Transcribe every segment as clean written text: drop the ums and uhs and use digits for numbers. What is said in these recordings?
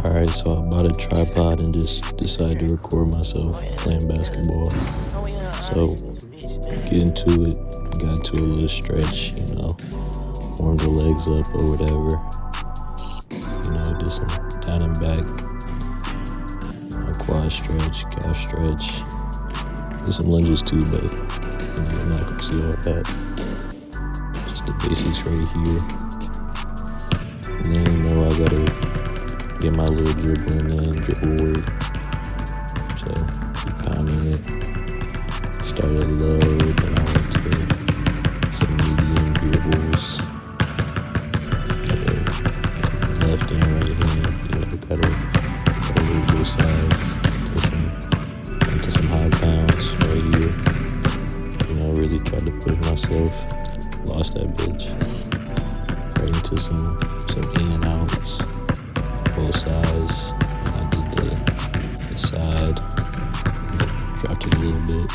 Alright, so I bought a tripod and just decided to record myself playing basketball. So, get into it, got to a little stretch, warm the legs up or whatever. Do some down and back, quad stretch, calf stretch. Do some lunges too, but you're not gonna see all that. Just the basics right here. And then, I gotta get my little dribbling in, dribble work. So, keep pounding it. Started low, then I went to some medium dribbles. Left and right hand, gotta move both sides into some high pounds right here. Really tried to push myself. Lost that bitch. Right into some in and outs. Both sides. I did the side. Dropped it a little bit.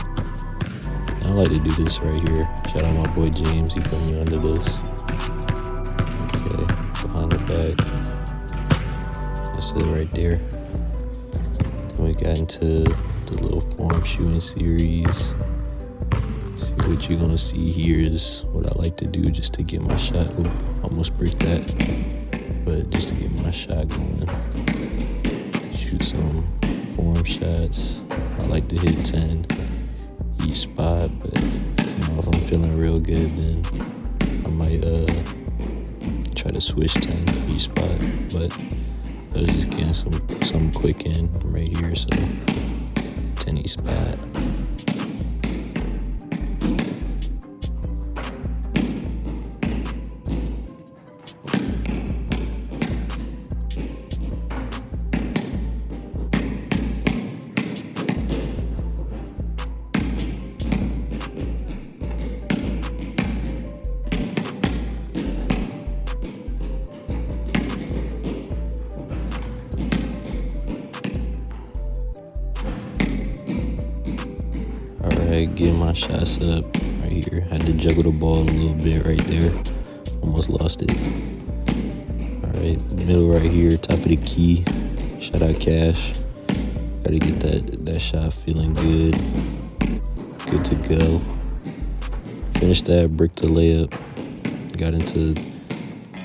And I like to do this right here. Shout out my boy James. He put me under this. Okay, behind the back. That's it right there. Then we got into the little form shooting series. What you're gonna see here is what I like to do just to get my shot. Almost break that, but just to get my shot going. Shoot some form shots. I like to hit 10 each spot, but if I'm feeling real good, then I might try to switch 10 each spot. But I was just getting some quick in right here, so 10 each spot. Alright, getting my shots up right here. Had to juggle the ball a little bit right there. Almost lost it. Alright, middle right here, top of the key. Shout out Cash. Gotta get that shot feeling good. Good to go. Finished that, bricked the layup.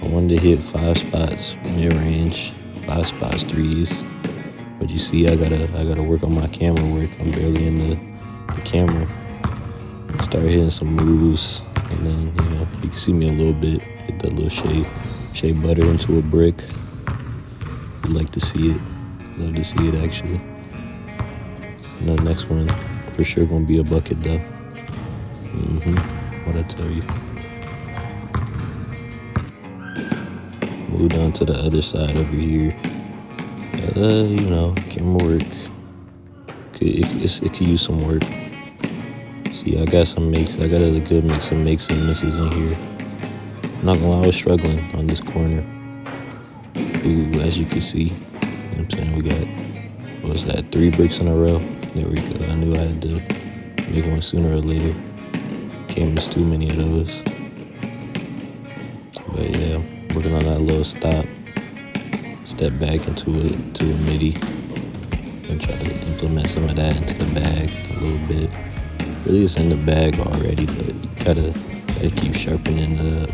I wanted to hit 5 spots mid-range, 5 spots threes. But you see, I gotta work on my camera work. I'm barely in the camera. Start hitting some moves, and then you can see me a little bit. Hit that little shea butter into a brick. You'd like to see it. Love to see it actually. And the next one for sure gonna be a bucket though. What I tell you. Moved on to the other side over here. Camera work. It could use some work. See, I got a good mix of makes and misses in here. I'm not gonna lie, I was struggling on this corner. Ooh, as you can see, you know what I'm saying? We got, what was that, 3 bricks in a row? There we go. I knew I had to make one sooner or later. Can't miss too many of those. But yeah, working on that little stop. Step back into a midi. And try to implement some of that into the bag a little bit. Really, it's in the bag already, but you gotta keep sharpening it up.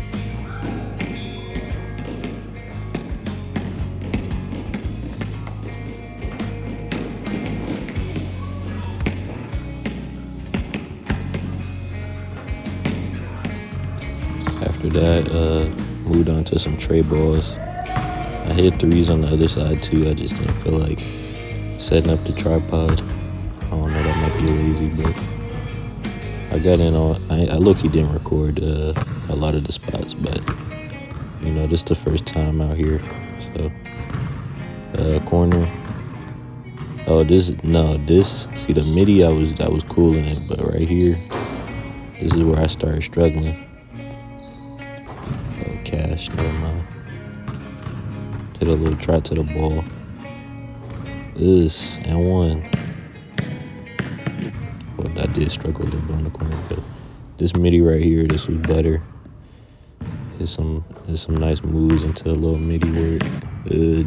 After that, moved on to some tray balls. I hit threes on the other side too. I just didn't feel like setting up the tripod. I don't know, that might be lazy, but I got in on. I low-key didn't record a lot of the spots, but this is the first time out here. So corner. Oh, this. See, the midi, I was cool in it, but right here, this is where I started struggling. Oh, Cash, never mind. Did a little trot to the ball. This and one. Well, I did struggle a little bit on the corner, but this midi right here, this was better. There's some nice moves into a little midi work.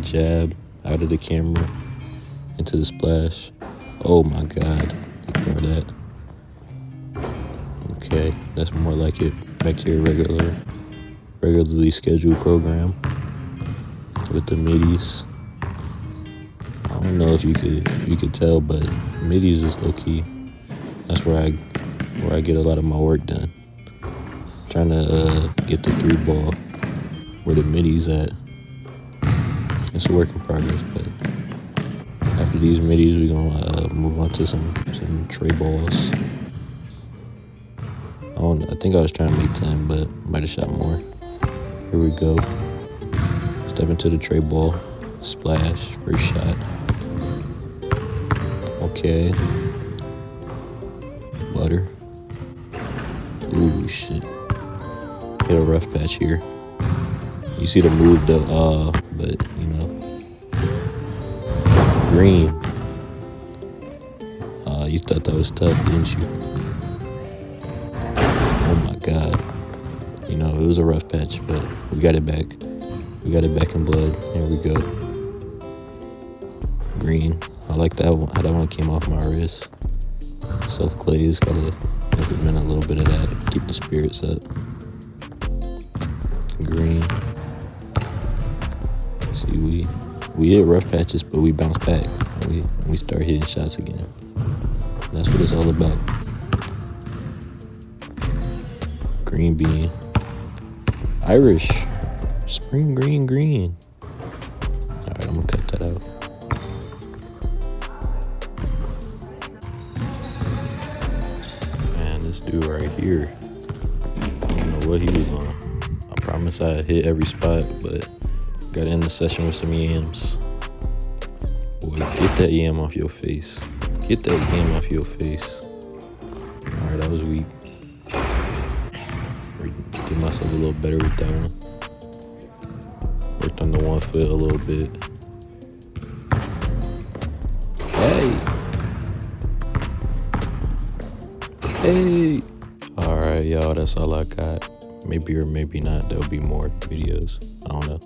Jab. out of the camera into the splash. Oh my God, ignore that. Okay, that's more like it. Back to your regularly scheduled program with the middies. I don't know if you could tell, but middies is low key. That's where I get a lot of my work done. Trying to get the 3-ball where the middies at. It's a work in progress, but after these middies, we're gonna move on to some tray balls. I think I was trying to make 10, but might have shot more. Here we go. Step into the tray ball. Splash. First shot. Okay. Butter. Ooh, shit. Hit a rough patch here. You see the move though, but you know. Green. You thought that was tough, didn't you? Oh my God. You know, it was a rough patch, but we got it back. We got it back in blood. Here we go. Green. I like that one, how that one came off my wrist. Self-glaze, gotta implement a little bit of that. Keep the spirits up. Green. See, we hit rough patches, but we bounce back. We start hitting shots again. That's what it's all about. Green bean. Irish. Spring green. Alright, I'm gonna cut that out. Man, this dude right here. I don't know what he was on. I promise I hit every spot, but gotta end the session with some yams. Boy, get that yam off your face. Get that yam off your face. Alright, that was weak. Did myself a little better with that one. Worked on the 1 foot a little bit. Hey! Alright, y'all, that's all I got. Maybe or maybe not, there'll be more videos. I don't know.